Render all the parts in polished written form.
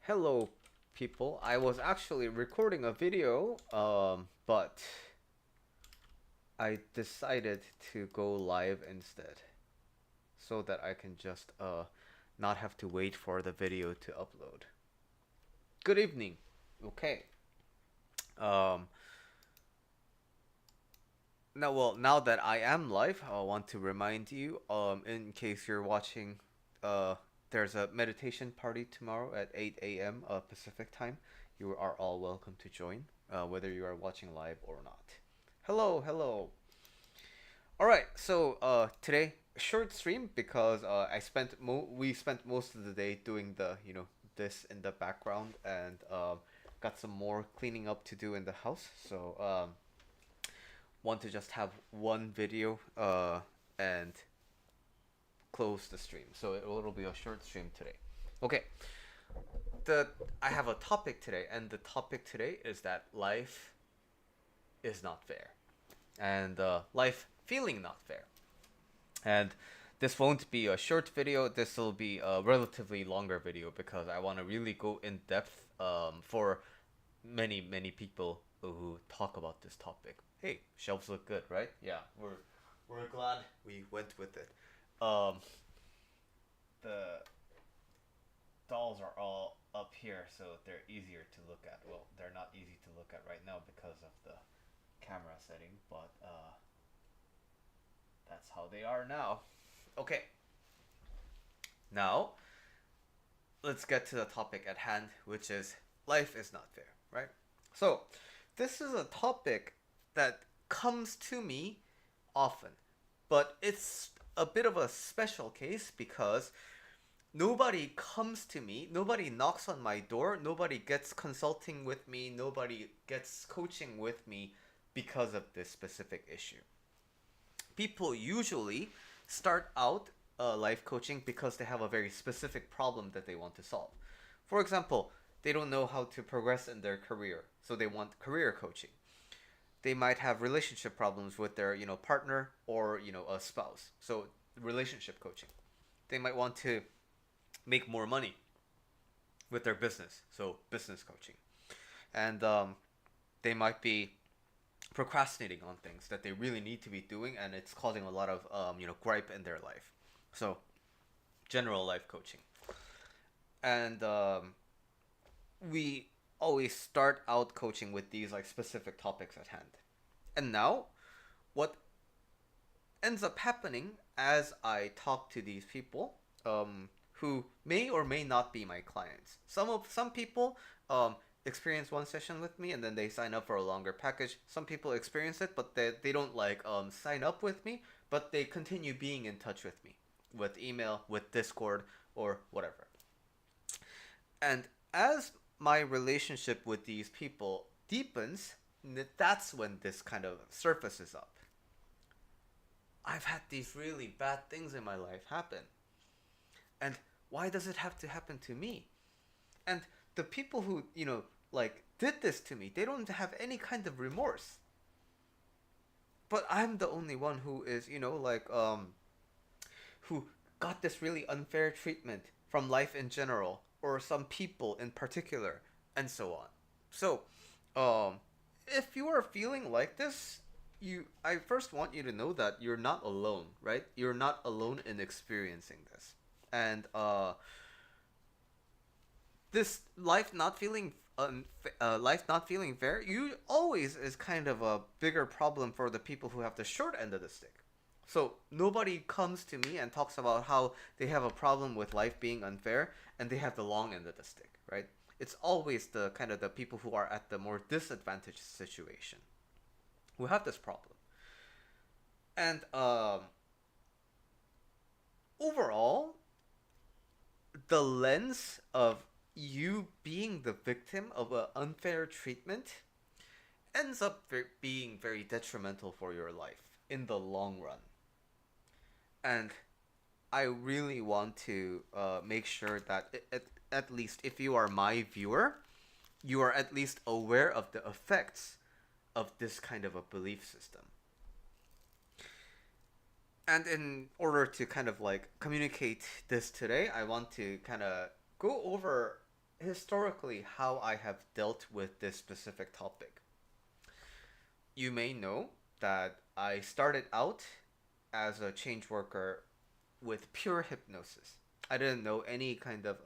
Hello, people. I was actually recording a video, but I decided to go live instead so that I can just not have to wait for the video to upload. Good evening. Okay. Um, now that I am live, I want to remind you, in case you're watching, uh, there's a meditation party tomorrow at 8 a.m. Pacific time. You are all welcome to join, whether you are watching live or not. Hello, hello. All right, so today short stream because we spent most of the day doing the this in the background and got some more cleaning up to do in the house. So want to just have one video and close the stream. So it'll be a short stream today. Okay, the I have a topic today, and the topic today is that life is not fair, and life feeling not fair. And this won't be a short video. This will be a relatively longer video because I want to really go in depth for many people who talk about this topic. Hey, shelves look good, right? Yeah, we're glad we went with it. Um, the dolls are all up here, so they're easier to look at. Well, they're not easy to look at right now because of the camera setting, but that's how they are now. Okay, now let's get to the topic at hand, which is life is not fair, right? So, this is a topic that comes to me often, but it's a bit of a special case because nobody comes to me, nobody knocks on my door, nobody gets consulting with me, nobody gets coaching with me because of this specific issue. People usually start out life coaching because they have a very specific problem that they want to solve. For example, they don't know how to progress in their career, so they want career coaching. They might have relationship problems with their partner or a spouse, so relationship coaching. They might want to make more money with their business, so business coaching. And they might be procrastinating on things that they really need to be doing, and it's causing a lot of gripe in their life. So general life coaching, and we always start out coaching with these like specific topics at hand. And now, what ends up happening as I talk to these people, who may or may not be my clients. Some people experience one session with me and then they sign up for a longer package. Some people experience it, but they don't like sign up with me, but they continue being in touch with me with email, with Discord, or whatever. And as my relationship with these people deepens, that's when this kind of surfaces up. I've had these really bad things in my life happen. And why does it have to happen to me? And the people who, like did this to me, they don't have any kind of remorse. But I'm the only one who is, who got this really unfair treatment from life in general or some people in particular and so on. So, um if you are feeling like this, I first want you to know that you're not alone, right? You're not alone in experiencing this. And this life not feeling fair, you always is kind of a bigger problem for the people who have the short end of the stick. So nobody comes to me and talks about how they have a problem with life being unfair and they have the long end of the stick, right? It's always the kind of the people who are at the more disadvantaged situation who have this problem. And overall, the lens of you being the victim of an unfair treatment ends up being very detrimental for your life in the long run. And I really want to make sure that at least if you are my viewer, you are at least aware of the effects of this kind of a belief system. And in order to kind of like communicate this today, I want to kind of go over historically how I have dealt with this specific topic. You may know that I started out as a change worker with pure hypnosis. I didn't know any kind of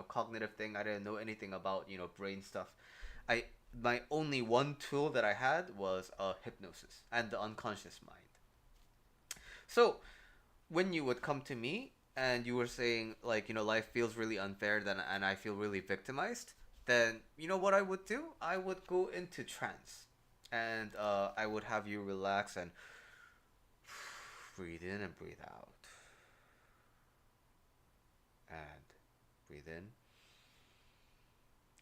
cognitive thing. I didn't know anything about brain stuff. I My only one tool that I had was hypnosis and the unconscious mind. So when you would come to me and you were saying like life feels really unfair, then and I feel really victimized, then you know what I would do? I would go into trance, and I would have you relax and breathe in and breathe out, and breathe in,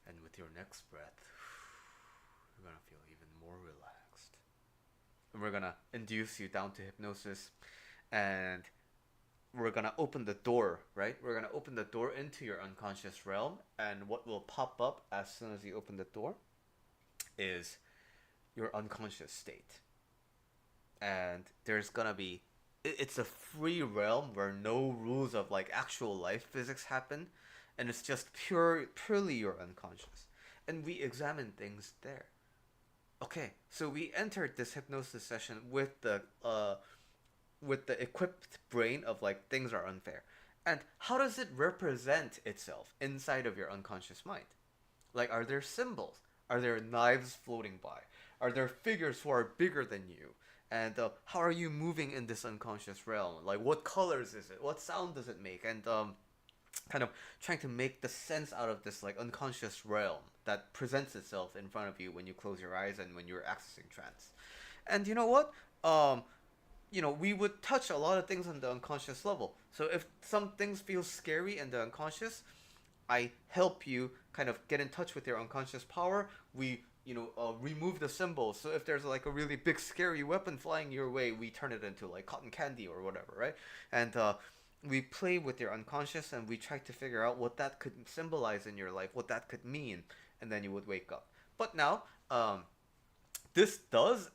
and with your next breath, you're gonna feel even more relaxed. And we're gonna induce you down to hypnosis, and we're gonna open the door, right? We're gonna open the door into your unconscious realm, and what will pop up as soon as you open the door is your unconscious state. And there's gonna be it's a free realm where no rules of like actual life physics happen, and it's just purely your unconscious. And we examine things there. Okay, so we entered this hypnosis session with the equipped brain of like things are unfair. And how does it represent itself inside of your unconscious mind? Like, are there symbols? Are there knives floating by? Are there figures who are bigger than you? And how are you moving in this unconscious realm? Like, what colors is it? What sound does it make? And kind of trying to make the sense out of this like unconscious realm that presents itself in front of you when you close your eyes and when you're accessing trance. And you know what? We would touch a lot of things on the unconscious level. So if some things feel scary in the unconscious, I help you kind of get in touch with your unconscious power. We remove the symbols. So if there's like a really big scary weapon flying your way, we turn it into like cotton candy or whatever, right? And we play with your unconscious, and we try to figure out what that could symbolize in your life, what that could mean, and then you would wake up. But now, this does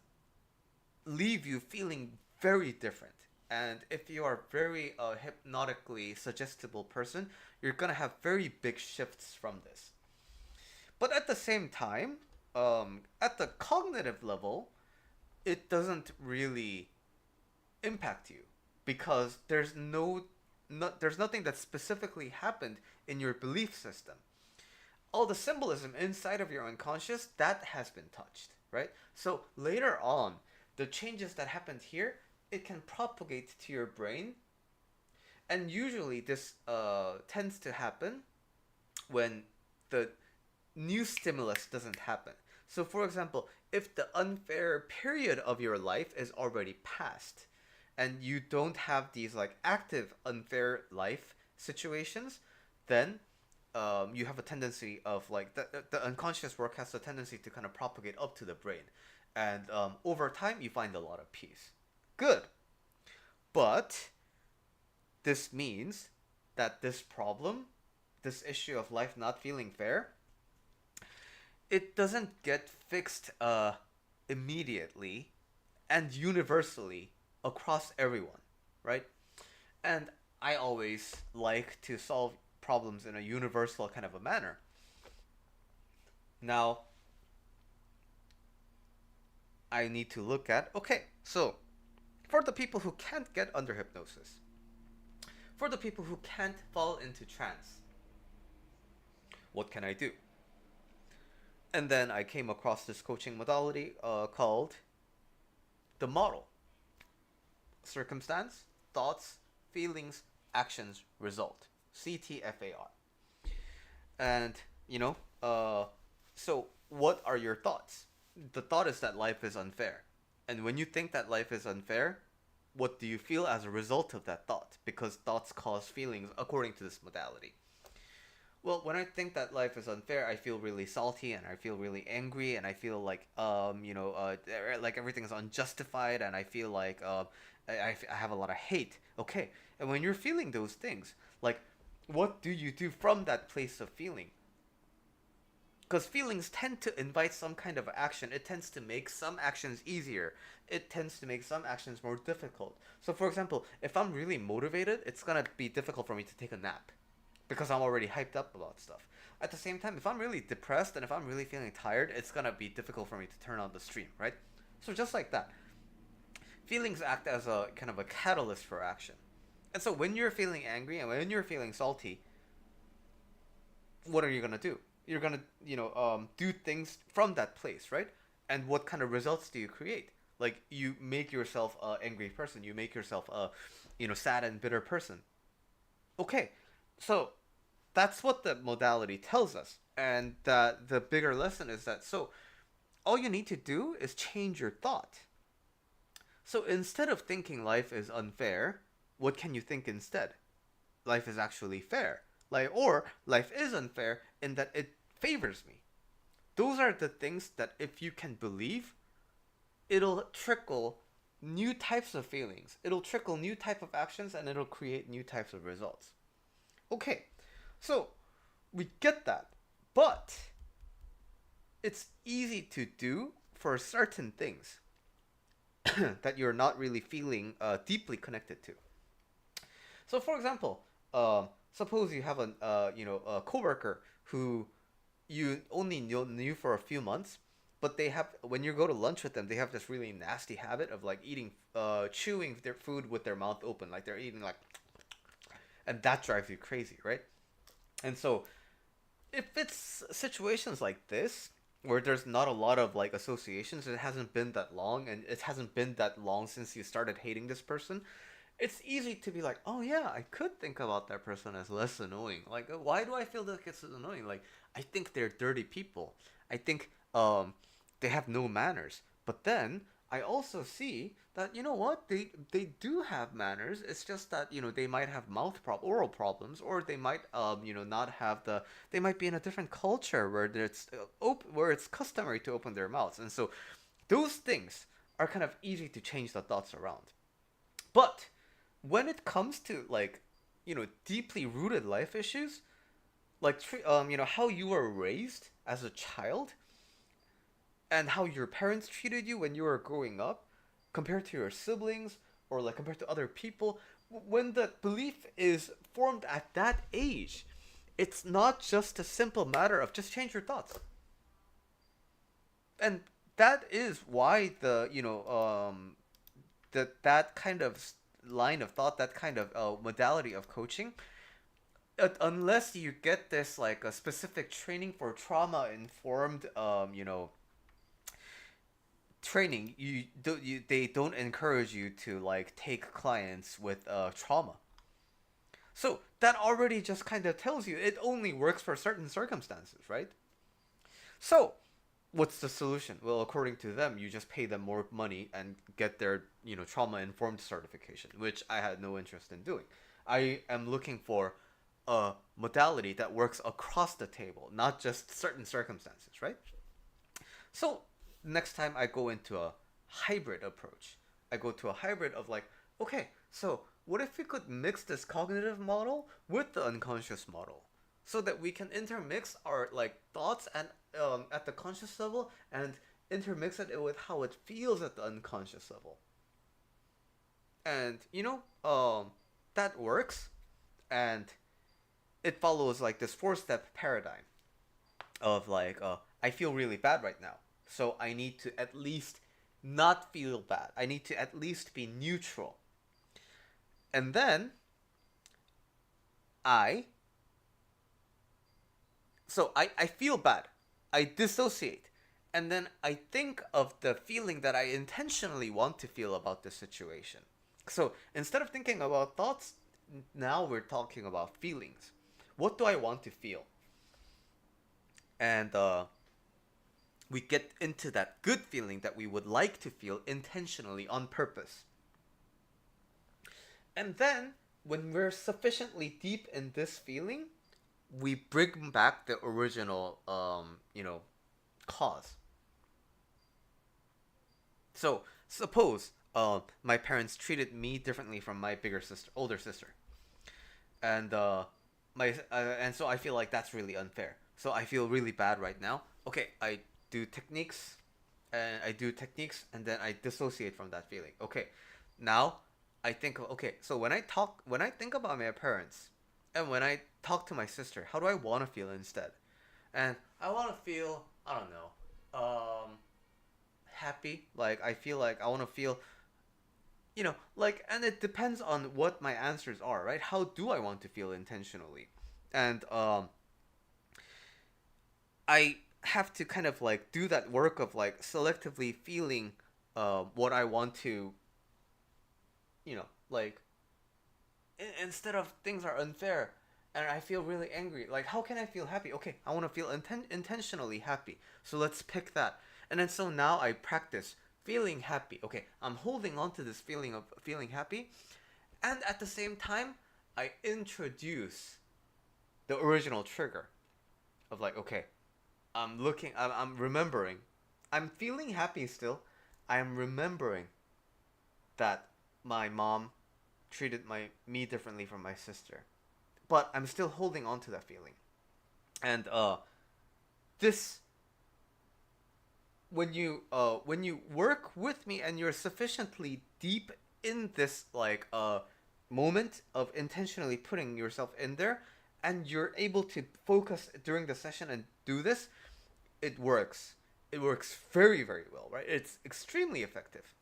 leave you feeling very different. And if you are very hypnotically suggestible person, you're gonna have very big shifts from this. But at the same time, at the cognitive level, it doesn't really impact you because there's nothing that specifically happened in your belief system. All the symbolism inside of your unconscious that has been touched, right? So later on, the changes that happened here, it can propagate to your brain, and usually this tends to happen when the new stimulus doesn't happen. So for example, if the unfair period of your life is already past and you don't have these like active unfair life situations, then you have a tendency of like the unconscious work has a tendency to kind of propagate up to the brain, and over time you find a lot of peace. Good. But this means that this problem, this issue of life not feeling fair, it doesn't get fixed immediately and universally across everyone, right? And I always like to solve problems in a universal kind of a manner. Now, I need to look at, okay, so for the people who can't get under hypnosis, for the people who can't fall into trance, what can I do? And then I came across this coaching modality called the model: circumstance, thoughts, feelings, actions, result. CTFAR. And, so what are your thoughts? The thought is that life is unfair. And when you think that life is unfair, what do you feel as a result of that thought? Because thoughts cause feelings according to this modality. Well, when I think that life is unfair, I feel really salty and I feel really angry and I feel like like everything is unjustified, and I feel like I have a lot of hate. Okay, and when you're feeling those things, like, what do you do from that place of feeling? Because feelings tend to invite some kind of action. It tends to make some actions easier. It tends to make some actions more difficult. So, for example, if I'm really motivated, it's gonna be difficult for me to take a nap because I'm already hyped up about stuff. At the same time, if I'm really depressed and if I'm really feeling tired, it's gonna be difficult for me to turn on the stream, right? So just like that, feelings act as a kind of a catalyst for action. And so when you're feeling angry and when you're feeling salty, what are you gonna do? You're gonna, do things from that place, right? And what kind of results do you create? Like you make yourself a angry person. You make yourself a, sad and bitter person. Okay, so that's what the modality tells us. And the bigger lesson is that so all you need to do is change your thought. So instead of thinking life is unfair, what can you think instead? Life is actually fair. Or life is unfair in that it favors me. Those are the things that if you can believe, it'll trickle new types of feelings. It'll trickle new type of actions and it'll create new types of results. Okay. So we get that. But it's easy to do for certain things that you're not really feeling deeply connected to. So, for example, suppose you have a coworker who you only knew for a few months, but they have when you go to lunch with them, they have this really nasty habit of like chewing their food with their mouth open, like they're eating like, and that drives you crazy, right? And so, if it's situations like this where there's not a lot of like associations, it hasn't been that long, and it hasn't been that long since you started hating this person, it's easy to be like, oh yeah, I could think about that person as less annoying. Like, why do I feel like it's annoying? Like, I think they're dirty people. I think they have no manners. But then I also see that you know what they do have manners. It's just that they might have oral problems, or they might not have the they might be in a different culture where where it's customary to open their mouths, and so those things are kind of easy to change the thoughts around. But when it comes to like deeply rooted life issues, like how you were raised as a child and how your parents treated you when you were growing up compared to your siblings or like compared to other people, when the belief is formed at that age, it's not just a simple matter of just change your thoughts. And that is why that kind of line of thought, that kind of modality of coaching, unless you get this like a specific training for trauma informed training, they don't encourage you to like take clients with trauma. So that already just kind of tells you it only works for certain circumstances, right? So what's the solution? Well, according to them, you just pay them more money and get their trauma informed certification, which I had no interest in doing. I am looking for a modality that works across the table, not just certain circumstances, right? So next time I go into a hybrid approach, I go to a hybrid of like, okay, so what if we could mix this cognitive model with the unconscious model, so that we can intermix our like thoughts and at the conscious level and intermix it with how it feels at the unconscious level, and that works, and it follows like this four-step paradigm of like I feel really bad right now, so I need to at least not feel bad. I need to at least be neutral. And then I I feel bad. I dissociate. And then I think of the feeling that I intentionally want to feel about the situation. So instead of thinking about thoughts, now we're talking about feelings. What do I want to feel? And we get into that good feeling that we would like to feel intentionally on purpose. And then, when we're sufficiently deep in this feeling, we bring back the original, cause. So, suppose my parents treated me differently from my older sister, and and so I feel like that's really unfair. So I feel really bad right now. Okay, do techniques, and then I dissociate from that feeling. Okay, now I think okay. So when I think about my parents, and when I talk to my sister. How do I want to feel instead? And I want to feel, I don't know, happy. Like I feel like I want to feel, like, and it depends on what my answers are, right? How do I want to feel intentionally? And I have to kind of like do that work of like selectively feeling what I want to, like instead of things are unfair and I feel really angry. Like, how can I feel happy? Okay, I want to feel intentionally happy. So let's pick that. And then so now I practice feeling happy. Okay, I'm holding on to this feeling of feeling happy. And at the same time, I introduce the original trigger of like, okay, I'm remembering. I'm feeling happy still. I am remembering that my mom treated me differently from my sister. But I'm still holding on to that feeling. And this when you work with me and you're sufficiently deep in this like moment of intentionally putting yourself in there and you're able to focus during the session and do this, it works. It works very, very well, right? It's extremely effective.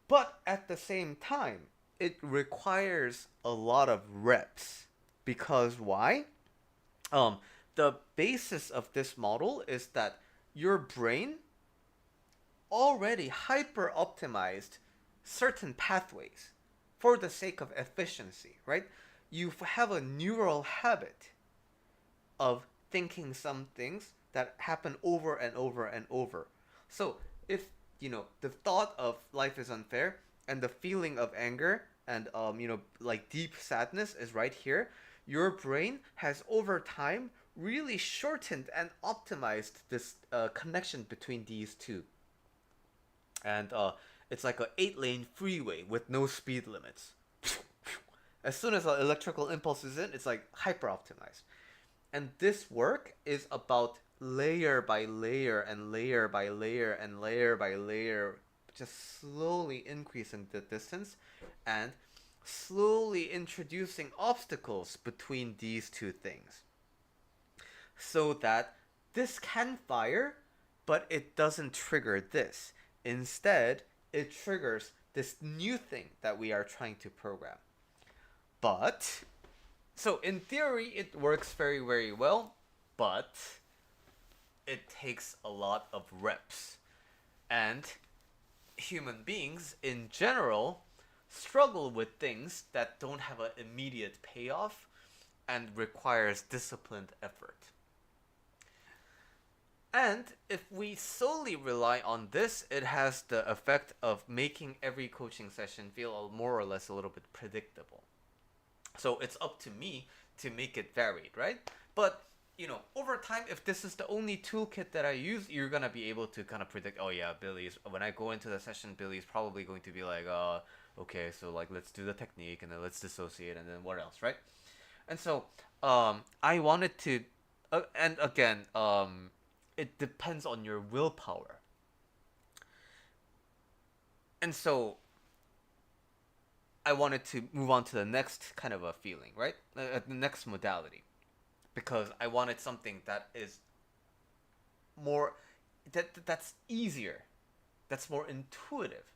But at the same time, it requires a lot of reps. Because why? Um, the basis of this model is that your brain already hyper optimized certain pathways for the sake of efficiency, right? You have a neural habit of thinking some things that happen over and over and over. So if the thought of life is unfair and the feeling of anger and like deep sadness is right here, your brain has over time really shortened and optimized this connection between these two. And it's like a 8-lane freeway with no speed limits. As soon as an electrical impulse is in, it's like hyper optimized. And this work is about layer by layer and layer by layer and layer by layer, just slowly increasing the distance and slowly introducing obstacles between these two things. So that this can fire, but it doesn't trigger this. Instead, it triggers this new thing that we are trying to program. But so in theory, it works very, very well, but it takes a lot of reps. And human beings in general struggle with things that don't have an immediate payoff and requires disciplined effort. And if we solely rely on this, it has the effect of making every coaching session feel more or less a little bit predictable. So it's up to me to make it varied, right? But over time, if this is the only toolkit that I use, you're gonna be able to kind of predict. Oh yeah, when I go into the session, Billy's probably going to be like, okay, so like let's do the technique and then let's dissociate and then what else, right? And so, I wanted to, and again, it depends on your willpower. And so I wanted to move on to the next kind of a feeling, right? The next modality, because I wanted something that is more that's easier, that's more intuitive,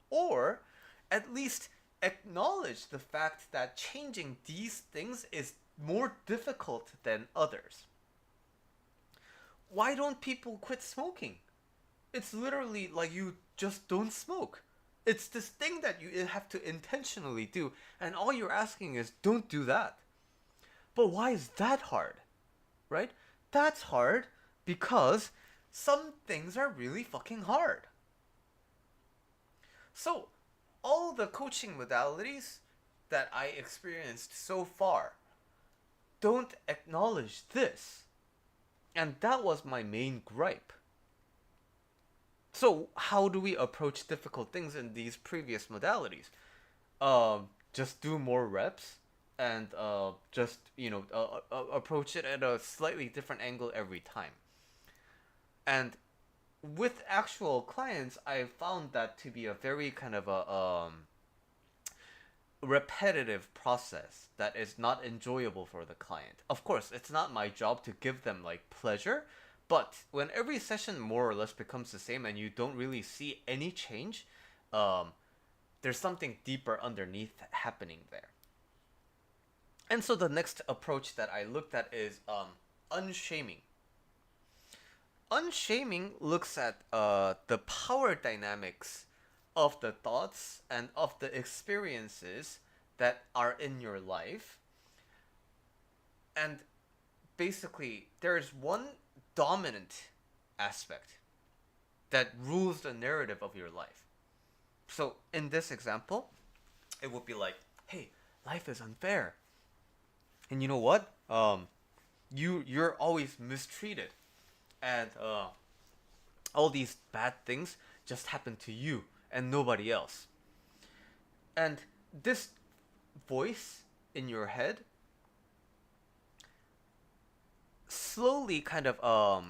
or at least acknowledge the fact that changing these things is more difficult than others. Why don't people quit smoking? It's literally like you just don't smoke. It's this thing that you have to intentionally do, and all you're asking is don't do that. But why is that hard? Right? That's hard because some things are really fucking hard. So, all the coaching modalities that I experienced so far don't acknowledge this. And that was my main gripe. So, how do we approach difficult things in these previous modalities? Just do more reps and just approach it at a slightly different angle every time. And with actual clients, I found that to be a very kind of a repetitive process that is not enjoyable for the client. Of course, it's not my job to give them like pleasure, but when every session more or less becomes the same and you don't really see any change, um, there's something deeper underneath happening there. And so the next approach that I looked at is unshaming. Unshaming looks at the power dynamics of the thoughts and of the experiences that are in your life. And basically, there's one dominant aspect that rules the narrative of your life. So, in this example, it would be like, hey, life is unfair. And you know what? You're always mistreated. And all these bad things just happen to you and nobody else. And this voice in your head slowly kind of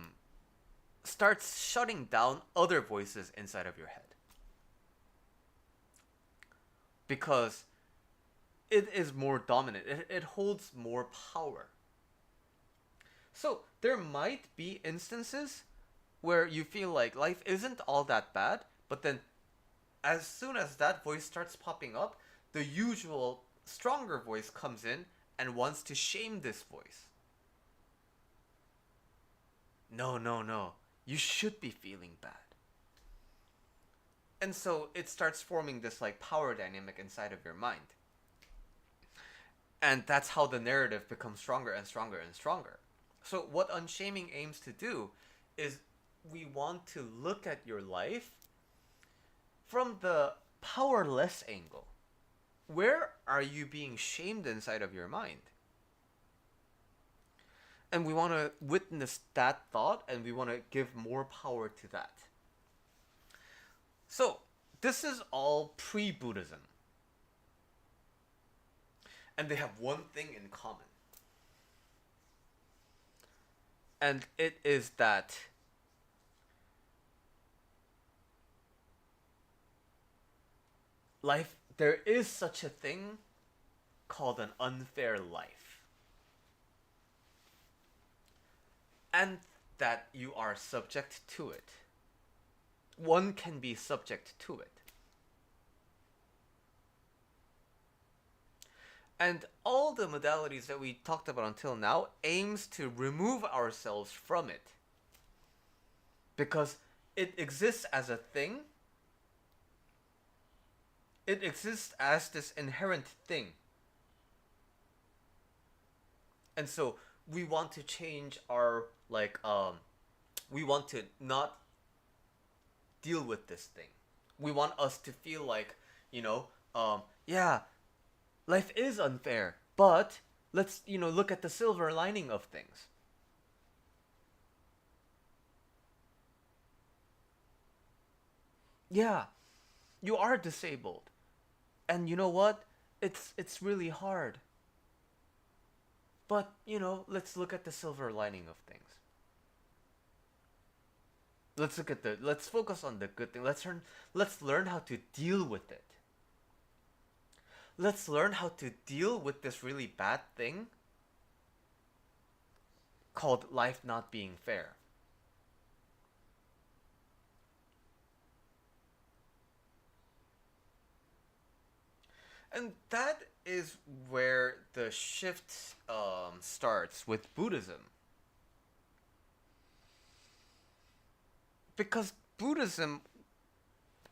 starts shutting down other voices inside of your head. Because it is more dominant. It holds more power. So there might be instances where you feel like life isn't all that bad, but then as soon as that voice starts popping up, the usual stronger voice comes in and wants to shame this voice. No, no, no. You should be feeling bad. And so it starts forming this like power dynamic inside of your mind. And that's how the narrative becomes stronger and stronger and stronger. So what unshaming aims to do is we want to look at your life from the powerless angle. Where are you being shamed inside of your mind? And we want to witness that thought and we want to give more power to that. So, this is all pre-Buddhism. And they have one thing in common. And it is that life, there is such a thing called an unfair life. And that you are subject to it. One can be subject to it. And all the modalities that we talked about until now aims to remove ourselves from it. Because it exists as a thing. It exists as this inherent thing. And so we want to change our, we want to not deal with this thing. We want us to feel like, yeah, life is unfair, but let's, look at the silver lining of things. Yeah, you are disabled. And you know what? It's really hard. But, let's look at the silver lining of things. Let's focus on the good thing. Let's learn how to deal with it. Let's learn how to deal with this really bad thing called life not being fair. And that is where the shift starts with Buddhism. Because Buddhism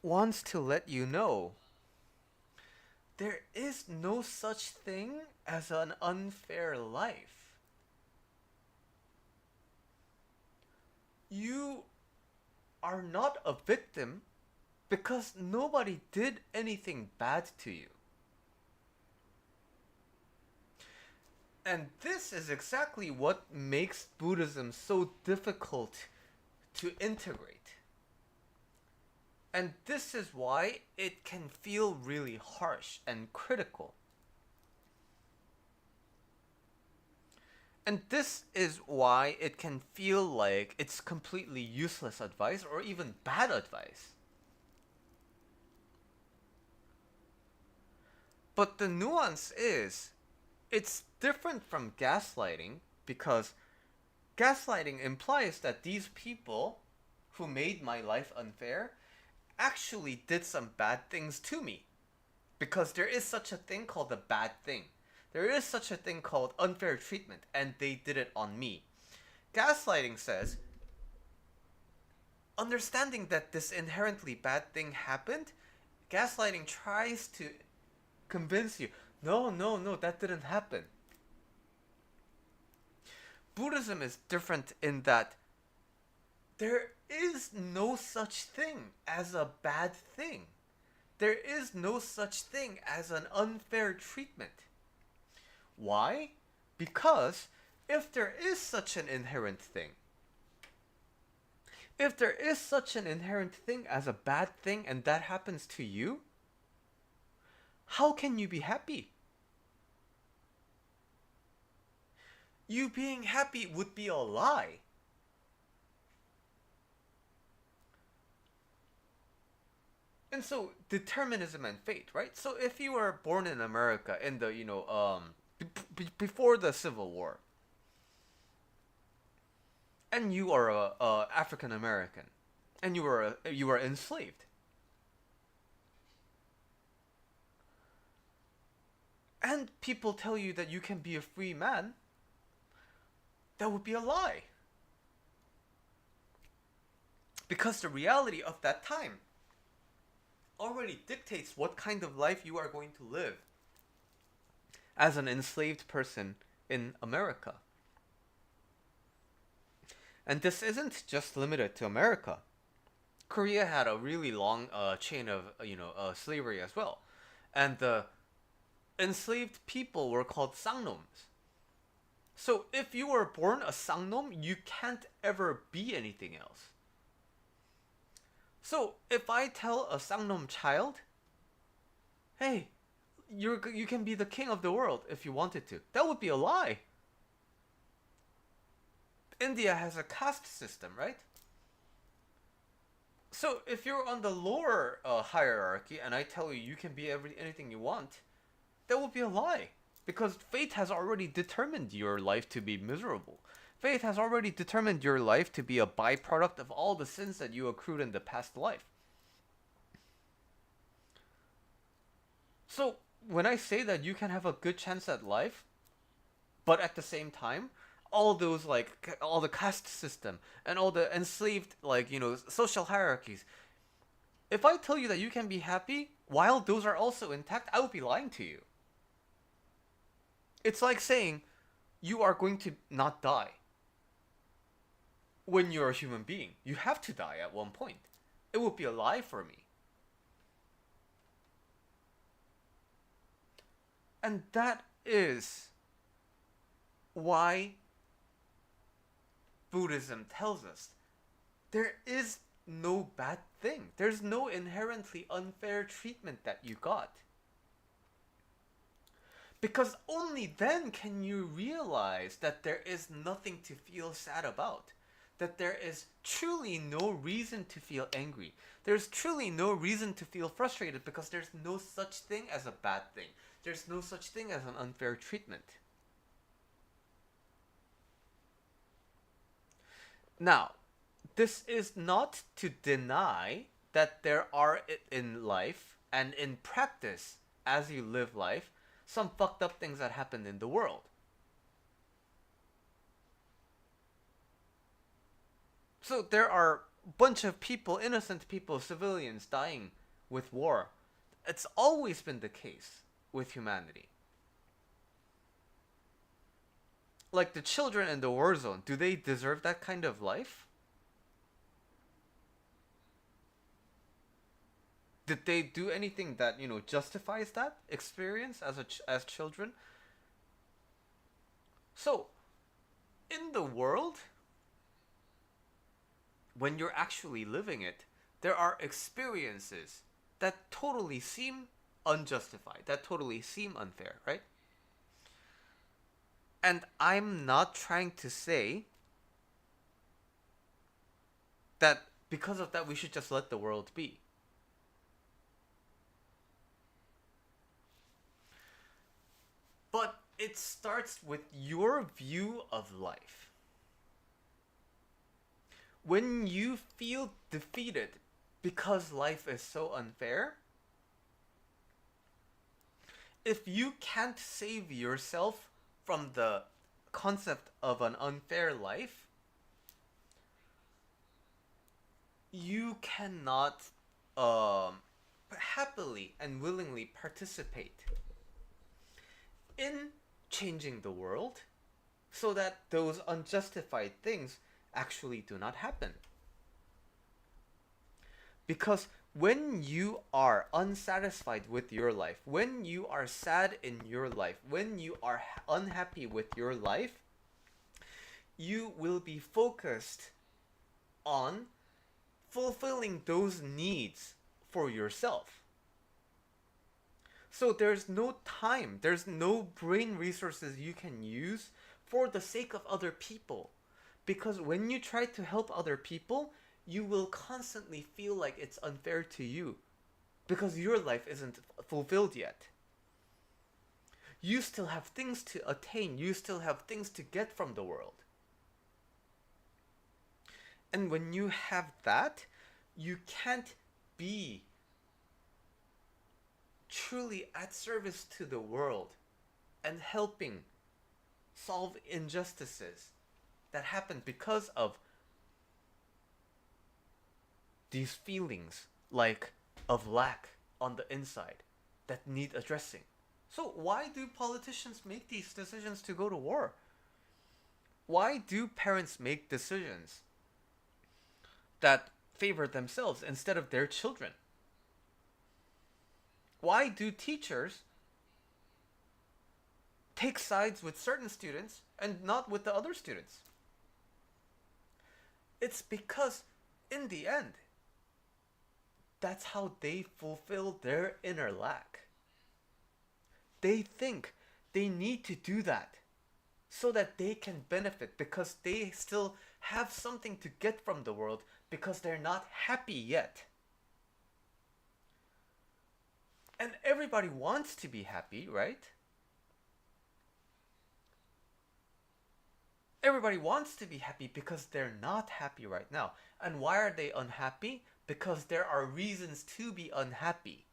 wants to let you know there is no such thing as an unfair life. You are not a victim because nobody did anything bad to you. And this is exactly what makes Buddhism so difficult to integrate. And this is why it can feel really harsh and critical. And this is why it can feel like it's completely useless advice or even bad advice. But the nuance is, it's different from gaslighting because gaslighting implies that these people who made my life unfair actually did some bad things to me. Because there is such a thing called a bad thing. There is such a thing called unfair treatment, and they did it on me. Gaslighting says, understanding that this inherently bad thing happened, gaslighting tries to convince you, no, no, no, that didn't happen. Buddhism is different in that there is no such thing as a bad thing. There is no such thing as an unfair treatment. Why? Because if there is such an inherent thing, if there is such an inherent thing as a bad thing and that happens to you, how can you be happy? You being happy would be a lie. And so determinism and fate, right? So if you were born in America in the before the Civil War, and you are a African American, and you were enslaved, and people tell you that you can be a free man, that would be a lie. Because the reality of that time already dictates what kind of life you are going to live as an enslaved person in America. And this isn't just limited to America. Korea had a really long chain of slavery as well, and the enslaved people were called sangnoms. So if you were born a sangnom, you can't ever be anything else. So if I tell a sangnom child, hey, you can be the king of the world if you wanted to, that would be a lie. India has a caste system, right? So if you're on the lower hierarchy and I tell you you can be anything you want, that would be a lie. Because fate has already determined your life to be miserable. Fate has already determined your life to be a byproduct of all the sins that you accrued in the past life. So when I say that you can have a good chance at life, but at the same time, all those all the caste system and all the enslaved social hierarchies, if I tell you that you can be happy while those are also intact, I would be lying to you. It's like saying you are going to not die when you're a human being. You have to die at one point. It would be a lie for me. And that is why Buddhism tells us there is no bad thing. There's no inherently unfair treatment that you got. Because only then can you realize that there is nothing to feel sad about. That there is truly no reason to feel angry. There's truly no reason to feel frustrated because there's no such thing as a bad thing. There's no such thing as an unfair treatment. Now, this is not to deny that there are in life and in practice as you live life some fucked up things that happen in the world. So there are a bunch of people, innocent people, civilians dying with war. It's always been the case with humanity. Like the children in the war zone, do they deserve that kind of life? Did they do anything that justifies that experience as children? So, in the world, when you're actually living it, there are experiences that totally seem unjustified, that totally seem unfair, right? And I'm not trying to say that because of that we should just let the world be. It starts with your view of life. When you feel defeated because life is so unfair, if you can't save yourself from the concept of an unfair life, you cannot um, happily and willingly participate in changing the world so that those unjustified things actually do not happen. Because when you are unsatisfied with your life, when you are sad in your life, when you are unhappy with your life, you will be focused on fulfilling those needs for yourself. So there's no time, there's no brain resources you can use for the sake of other people. Because when you try to help other people, you will constantly feel like it's unfair to you. Because your life isn't fulfilled yet. You still have things to attain, you still have things to get from the world. And when you have that, you can't be truly at service to the world and helping solve injustices that happen because of these feelings like of lack on the inside that need addressing. So why do politicians make these decisions to go to war? Why do parents make decisions that favor themselves instead of their children? Why do teachers take sides with certain students and not with the other students? It's because, in the end, that's how they fulfill their inner lack. They think they need to do that so that they can benefit because they still have something to get from the world because they're not happy yet. And everybody wants to be happy, right? Everybody wants to be happy because they're not happy right now. And why are they unhappy? Because there are reasons to be unhappy.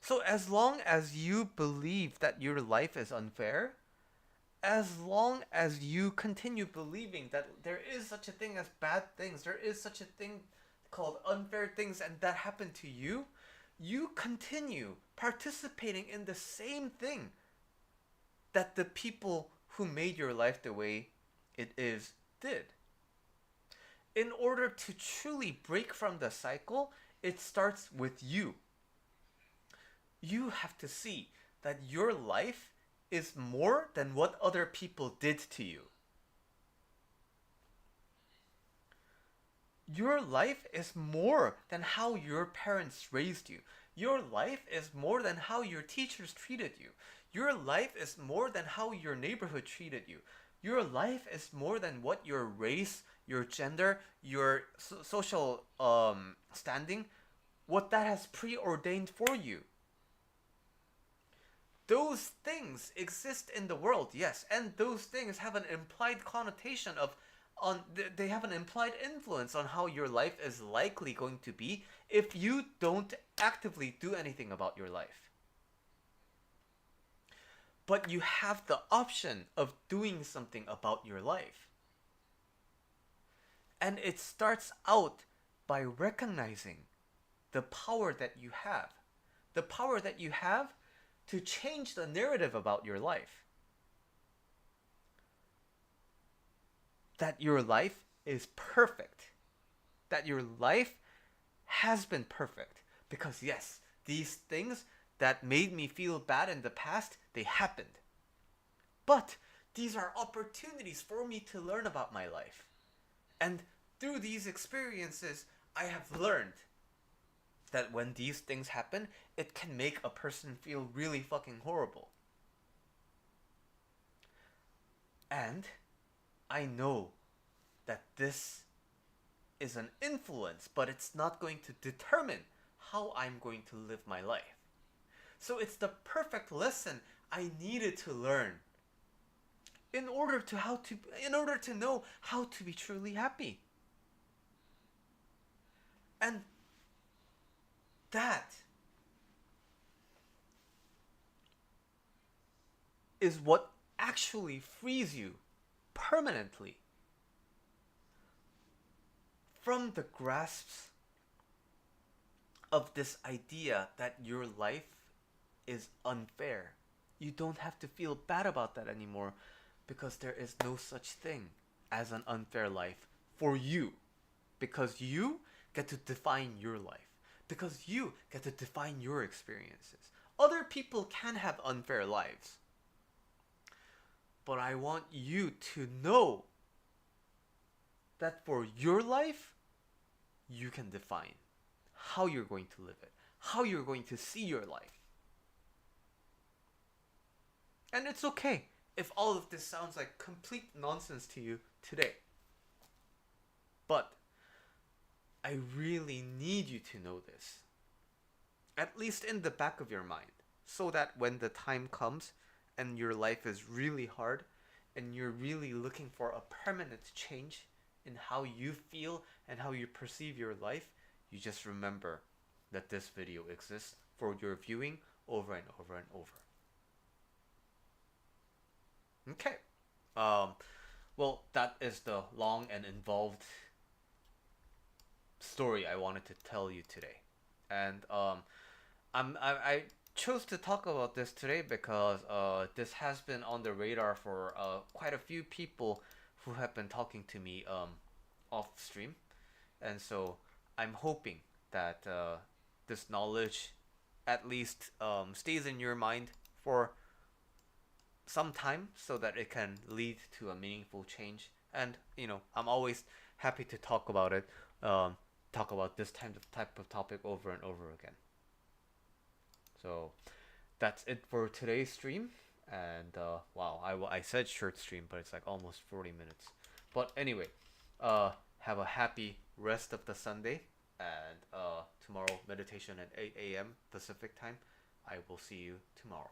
So as long as you believe that your life is unfair, as long as you continue believing that there is such a thing as bad things, there is such a thing called unfair things, and that happened to you, you continue participating in the same thing that the people who made your life the way it is did. In order to truly break from the cycle, it starts with you. You have to see that your life is more than what other people did to you. Your life is more than how your parents raised you. Your life is more than how your teachers treated you. Your life is more than how your neighborhood treated you. Your life is more than what your race, your gender, your social standing, what that has preordained for you. Those things exist in the world, yes, and those things have an implied connotation of they have an implied influence on how your life is likely going to be if you don't actively do anything about your life. But you have the option of doing something about your life. And it starts out by recognizing the power that you have. The power that you have to change the narrative about your life. That your life is perfect. That your life has been perfect. Because yes, these things that made me feel bad in the past, they happened. But these are opportunities for me to learn about my life. And through these experiences, I have learned that when these things happen, it can make a person feel really fucking horrible. And I know that this is an influence, but it's not going to determine how I'm going to live my life. So it's the perfect lesson I needed to learn in order to know how to be truly happy. And that is what actually frees you permanently from the grasps of this idea that your life is unfair. You don't have to feel bad about that anymore because there is no such thing as an unfair life for you. Because you get to define your life. Because you get to define your experiences. Other people can have unfair lives. But I want you to know that for your life, you can define how you're going to live it, how you're going to see your life. And it's okay if all of this sounds like complete nonsense to you today. But I really need you to know this, at least in the back of your mind, so that when the time comes and your life is really hard and you're really looking for a permanent change in how you feel and how you perceive your life, you just remember that this video exists for your viewing over and over and over. Okay. Um, well, that is the long and involved story I wanted to tell you today. And I chose to talk about this today because this has been on the radar for quite a few people who have been talking to me off stream, and so I'm hoping that this knowledge at least stays in your mind for some time so that it can lead to a meaningful change. And I'm always happy to talk about it, um, talk about this type of topic over and over again. So that's it for today's stream. And wow, I said short stream, but it's like almost 40 minutes. But anyway, have a happy rest of the Sunday. And tomorrow, meditation at 8 a.m. Pacific time. I will see you tomorrow.